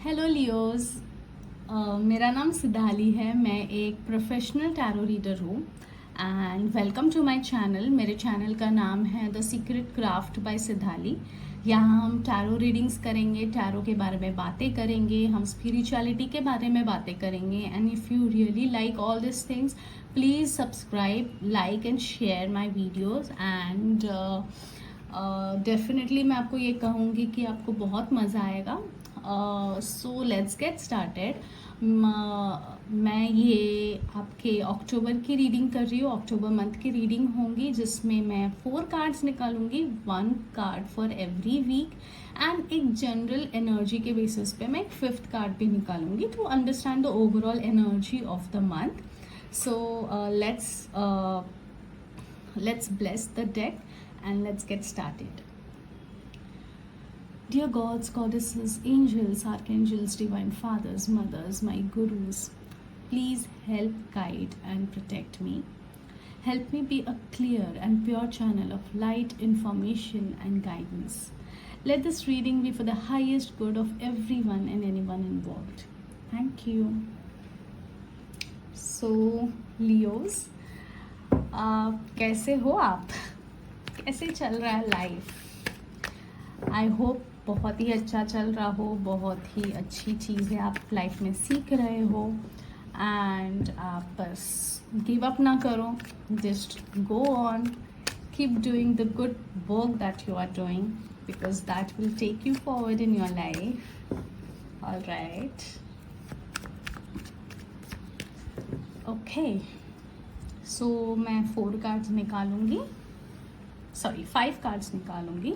Hello Leos. मेरा नाम सिद्धाली है। मैं एक प्रोफेशनल टैरो रीडर हूँ and welcome to my channel. मेरे चैनल का नाम है the secret craft by Siddhali. यहाँ हम टैरो रीडिंग्स करेंगे, टैरो के बारे में बातें करेंगे, हम स्पिरिचुअलिटी के बारे में बातें करेंगे। And if you really like all this things, please subscribe, like and share my videos. And definitely मैं आपको ये कहूँगी कि आपको बहुत मज़ा आएगा। So let's get started. मैं ये आपके अक्टूबर की रीडिंग कर रही हूँ। अक्टूबर मंथ की रीडिंग होंगी जिसमें मैं 4 कार्ड्स निकालूंगी, 1 card for every week. And एक जनरल एनर्जी के बेसिस पे मैं एक 5th कार्ड भी निकालूंगी to understand the overall energy of the month. So let's bless the deck and let's get started. Dear gods, goddesses, angels, archangels, divine fathers, mothers, my gurus, please help, guide and protect me. Help me be a clear and pure channel of light, information and guidance. Let this reading be for the highest good of everyone and anyone involved. Thank you. So, Leos, कैसे हो आप? कैसे चल रहा है life? I hope बहुत ही अच्छा चल रहा हो, बहुत ही अच्छी चीज़ें आप लाइफ में सीख रहे हो। एंड आप बस गिव अप ना करो, just go on, keep doing the good work that you are doing because that will take you forward in your life. Alright, okay. So मैं 4 कार्ड्स निकालूंगी, सॉरी 5 कार्ड्स निकालूंगी।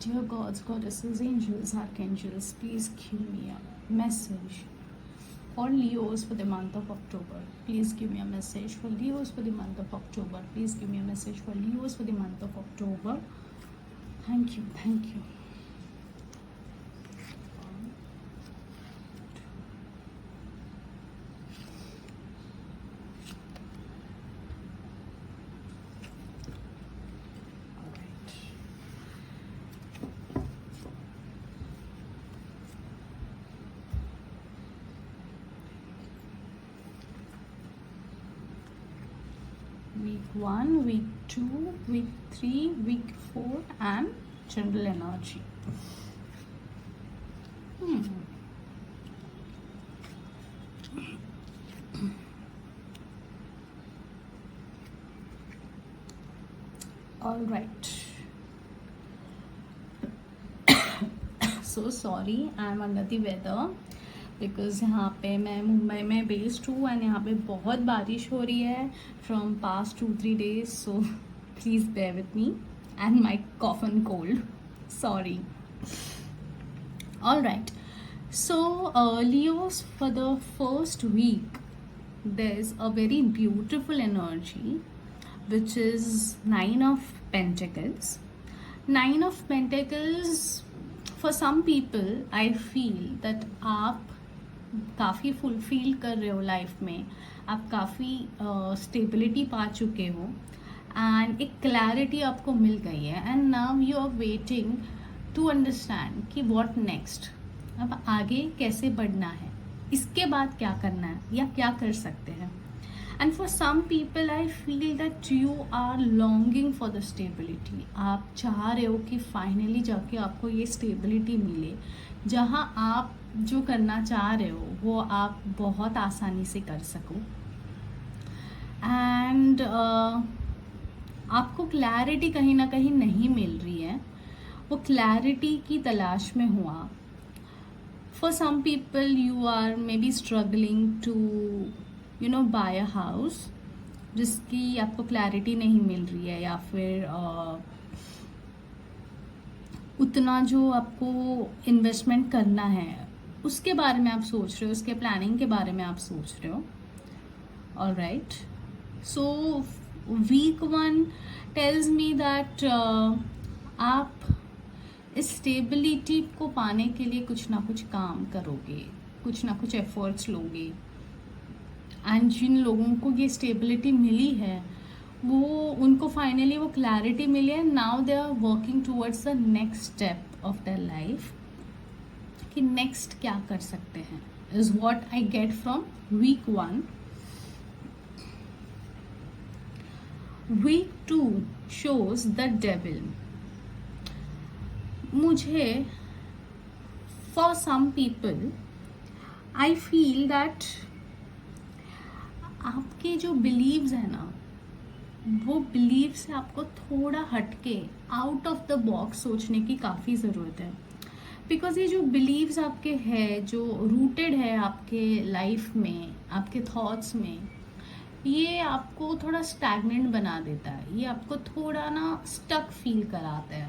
Dear gods, goddesses, angels, archangels, please give me a message for Leos for the month of October. Please give me a message for Leos for the month of October. Please give me a message for Leos for the month of October. Thank you, thank you. Week 1, week 2, week 3, week 4 and general energy. All right. So sorry, I am under the weather. Because यहाँ पे मैं मुंबई में based हूँ and यहाँ पे बहुत बारिश हो रही है from past 2-3 days. So please bear with me and my cough and cold, sorry. All right, so Leos, for the first week there is a very beautiful energy which is 9 of Pentacles. 9 of Pentacles, for some people I feel that आप काफ़ी fulfil कर रहे हो life में, आप काफ़ी stability पा चुके हो एंड एक क्लैरिटी आपको मिल गई है and now you are waiting to understand कि व्हाट नेक्स्ट, अब आगे कैसे बढ़ना है, इसके बाद क्या करना है या क्या कर सकते हैं. And for some people I feel that you are longing for the stability. आप चाह रहे हो कि फाइनली जाके आपको ये स्टेबिलिटी मिले, जहाँ आप जो करना चाह रहे हो वो आप बहुत आसानी से कर सको. एंड आपको क्लैरिटी कहीं ना कहीं नहीं मिल रही है, वो क्लैरिटी की तलाश में हो आप. For some people you are may be struggling to buy a house, जिसकी आपको क्लैरिटी नहीं मिल रही है, या फिर उतना जो आपको इन्वेस्टमेंट करना है उसके बारे में आप सोच रहे हो, उसके प्लानिंग के बारे में आप सोच रहे हो. All right, so weak 1 tells me that आप इस स्टेबिलिटी को पाने के लिए कुछ ना कुछ काम करोगे, कुछ ना कुछ एफर्ट्स लोगे. एंड जिन लोगों को ये स्टेबिलिटी मिली है वो उनको फाइनली वो क्लैरिटी मिली है. Now they are working towards the next step of their life. कि नेक्स्ट क्या कर सकते हैं, is what I get from week 1. Week 2 shows the devil. मुझे, for some people, I feel that आपके जो बिलीव्स है ना, वो बिलीव से आपको थोड़ा हटके आउट ऑफ द बॉक्स सोचने की काफ़ी ज़रूरत है. बिकॉज ये जो बिलीव्स आपके हैं, जो रूटेड है आपके लाइफ में, आपके थॉट्स में, ये आपको थोड़ा स्टैगनेंट बना देता है. ये आपको थोड़ा ना स्टक फील कराता है.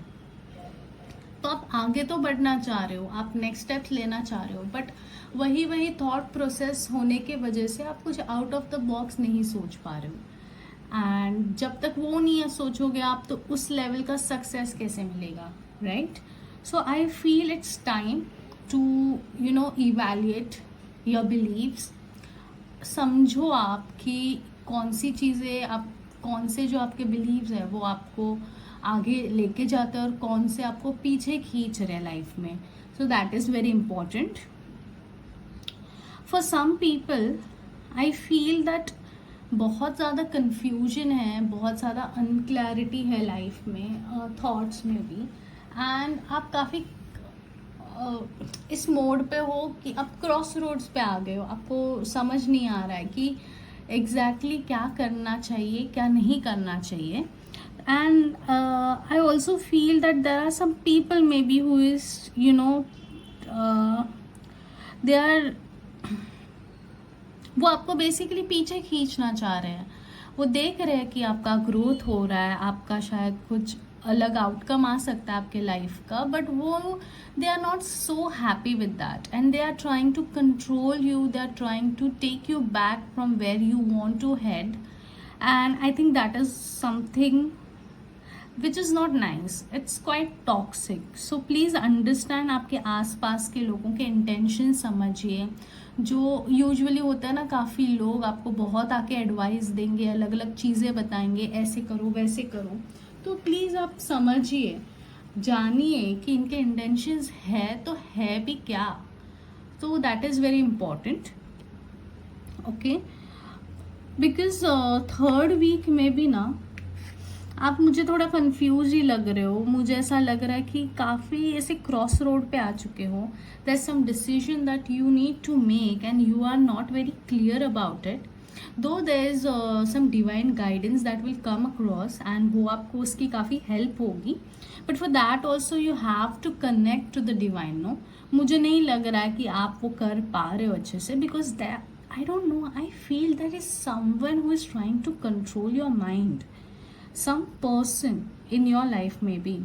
तो आप आगे तो बढ़ना चाह रहे हो, आप नेक्स्ट स्टेप लेना चाह रहे हो, बट वही थॉट प्रोसेस होने के वजह से आप कुछ आउट ऑफ द बॉक्स नहीं सोच पा रहे हो. एंड जब तक वो नहीं सोचोगे आप, तो उस लेवल का सक्सेस कैसे मिलेगा, right? So I feel it's time to evaluate your beliefs. समझो आप कि कौन सी चीज़ें, आप कौन से जो आपके बिलीव्स है वो आपको आगे लेके जाते हैं और कौन से आपको पीछे खींच रहे हैं लाइफ में. So that is very important. For some people I feel that बहुत ज़्यादा कन्फ्यूजन है, बहुत ज़्यादा अनक्लैरिटी है लाइफ में, थॉट्स में भी. एंड आप काफ़ी इस मोड पे हो कि आप क्रॉस रोड्स पे आ गए हो. आपको समझ नहीं आ रहा है कि एग्जैक्टली क्या करना चाहिए, क्या नहीं करना चाहिए. And I also feel that there are some people may be who is they are, वो आपको बेसिकली पीछे खींचना चाह रहे हैं. वो देख रहे हैं कि आपका ग्रोथ हो रहा है, आपका शायद कुछ अलग आउटकम आ सकता है आपके लाइफ का, बट वो they are not so happy with that and they are trying to control you, they are trying to take you back from where you want to head. And I think that is something which is not nice. It's quite toxic. So please understand, आपके आसपास के लोगों के intention समझिए. जो usually होता है ना, काफ़ी लोग आपको बहुत आके एडवाइस देंगे, अलग अलग चीज़ें बताएंगे, ऐसे करो वैसे करो. तो प्लीज़ आप समझिए, जानिए कि इनके इंटेंशंस है तो है भी क्या. तो that is very important. Okay, because third week में भी ना आप मुझे थोड़ा कंफ्यूज ही लग रहे हो. मुझे ऐसा लग रहा है कि काफ़ी ऐसे क्रॉस रोड पे आ चुके हो. There is some decision that you need to make and you are not very clear about it. Though there is some divine guidance that will come across and वो आपको उसकी काफ़ी हेल्प होगी. But for that also you have to connect to the divine. No, मुझे नहीं लग रहा है कि आप वो कर पा रहे हो अच्छे से. Because that, I don't know, I feel that is someone who is trying to control your mind. Some person in your life में भी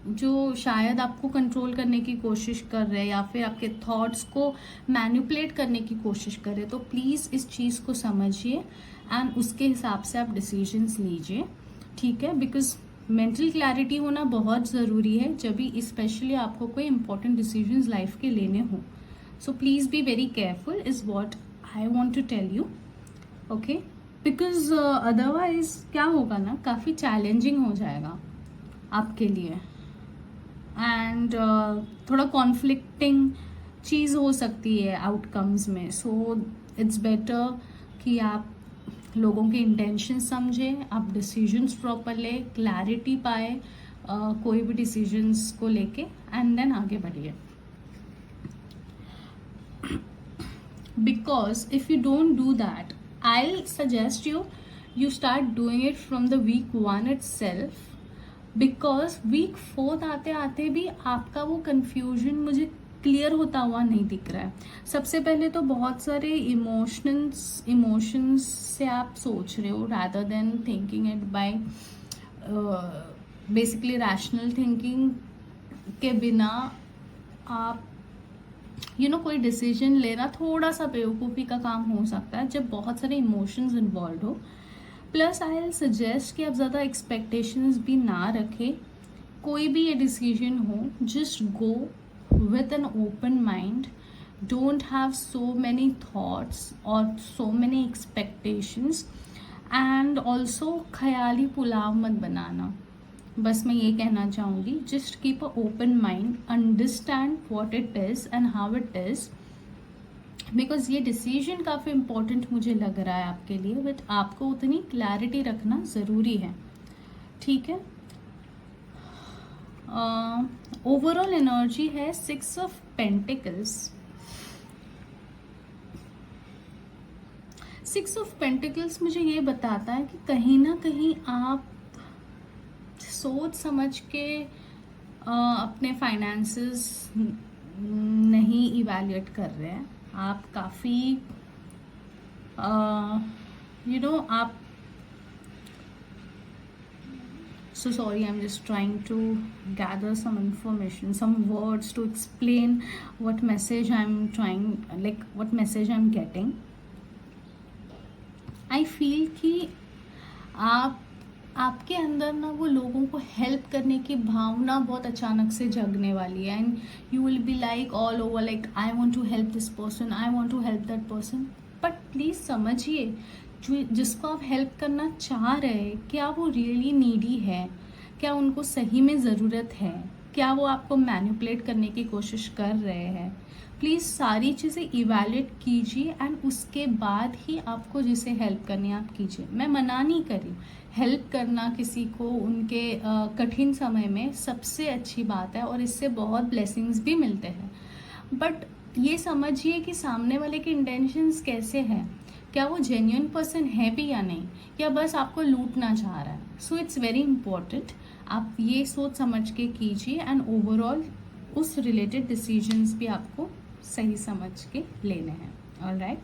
जो शायद आपको कंट्रोल करने की कोशिश कर रहे हैं या फिर आपके थॉट्स को मैनिपुलेट करने की कोशिश कर रहे हैं. तो प्लीज़ इस चीज़ को समझिए एंड उसके हिसाब से आप डिसीजंस लीजिए, ठीक है? बिकॉज मेंटल क्लैरिटी होना बहुत ज़रूरी है जब भी स्पेशली आपको कोई इंपॉर्टेंट डिसीजंस लाइफ के लेने हों. So please be very careful is what I want to tell you. Okay, because otherwise क्या होगा ना, काफ़ी चैलेंजिंग हो जाएगा आपके लिए एंड थोड़ा कॉन्फ्लिक्टिंग चीज़ हो सकती है आउटकम्स में. सो इट्स बेटर कि आप लोगों के इंटेंशन समझें, आप डिसीजंस प्रॉपर लें, क्लैरिटी पाए कोई भी डिसीजंस को लेके एंड देन आगे बढ़िए. Because if you don't do that, I'll suggest you start doing it from the week 1 itself, because week 4 आते आते भी आपका वो confusion मुझे क्लियर होता हुआ नहीं दिख रहा है. सबसे पहले तो बहुत सारे इमोशंस से आप सोच रहे हो rather than thinking it by basically rational thinking के बिना आप कोई डिसीजन लेना थोड़ा सा बेवकूफ़ी का काम हो सकता है जब बहुत सारे इमोशंस इन्वॉल्व हो. प्लस आई विल सजेस्ट कि आप ज़्यादा एक्सपेक्टेशंस भी ना रखें. कोई भी ये डिसीजन हो, just go with an open mind. Don't have so many thoughts और so many expectations. And also ख्याली पुलाव मत बनाना. बस मैं ये कहना चाहूँगी, just keep a open mind, understand what it is and how it is, because ये डिसीजन काफ़ी इम्पोर्टेंट मुझे लग रहा है आपके लिए, बट आपको उतनी क्लैरिटी रखना ज़रूरी है, ठीक है। ओवरऑल एनर्जी है 6 ऑफ पेंटिकल्स। 6 ऑफ पेंटिकल्स मुझे ये बताता है कि कहीं ना कहीं आप सोच समझ के अपने फाइनेंसेस नहीं इवैल्यूएट कर रहे हैं। आप काफ़ी आप so sorry, I'm just trying to gather some information, some words to explain what message I'm trying, like what message I'm getting. I feel कि आपके अंदर ना वो लोगों को हेल्प करने की भावना बहुत अचानक से जगने वाली है, and you will be like all over, like I want to help this person, I want to help that person. But please समझिए, जिसको आप हेल्प करना चाह रहे हैं, क्या वो रियली नीडी है? क्या उनको सही में ज़रूरत है? क्या वो आपको मैनिपुलेट करने की कोशिश कर रहे हैं? प्लीज़ सारी चीज़ें इवैल्यूएट कीजिए एंड उसके बाद ही आपको जिसे हेल्प करनी है आप कीजिए। मैं मना नहीं कर रही हूँ, हेल्प करना किसी को उनके कठिन समय में सबसे अच्छी बात है और इससे बहुत ब्लेसिंग्स भी मिलते हैं। बट ये समझिए कि सामने वाले के इंटेंशंस कैसे हैं, क्या वो जेन्युइन पर्सन है भी या नहीं, या बस आपको लूटना चाह रहा है। सो इट्स वेरी इंपॉर्टेंट, आप ये सोच समझ के कीजिए एंड ओवरऑल उस रिलेटेड डिसीजंस भी आपको सही समझ के लेने हैं। Alright,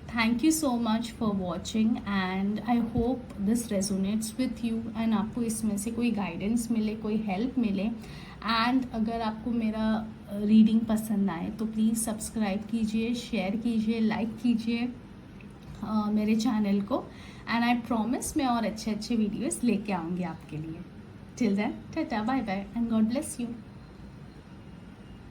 thank you so much for watching and I hope this resonates with you and आपको इसमें से कोई गाइडेंस मिले, कोई हेल्प मिले। एंड अगर आपको मेरा रीडिंग पसंद आए तो प्लीज़ सब्सक्राइब कीजिए, शेयर कीजिए, लाइक कीजिए मेरे चैनल को, एंड आई प्रॉमिस मैं और अच्छे अच्छे वीडियोस लेके आऊँगी आपके लिए। Till then, tata, bye bye and God bless you.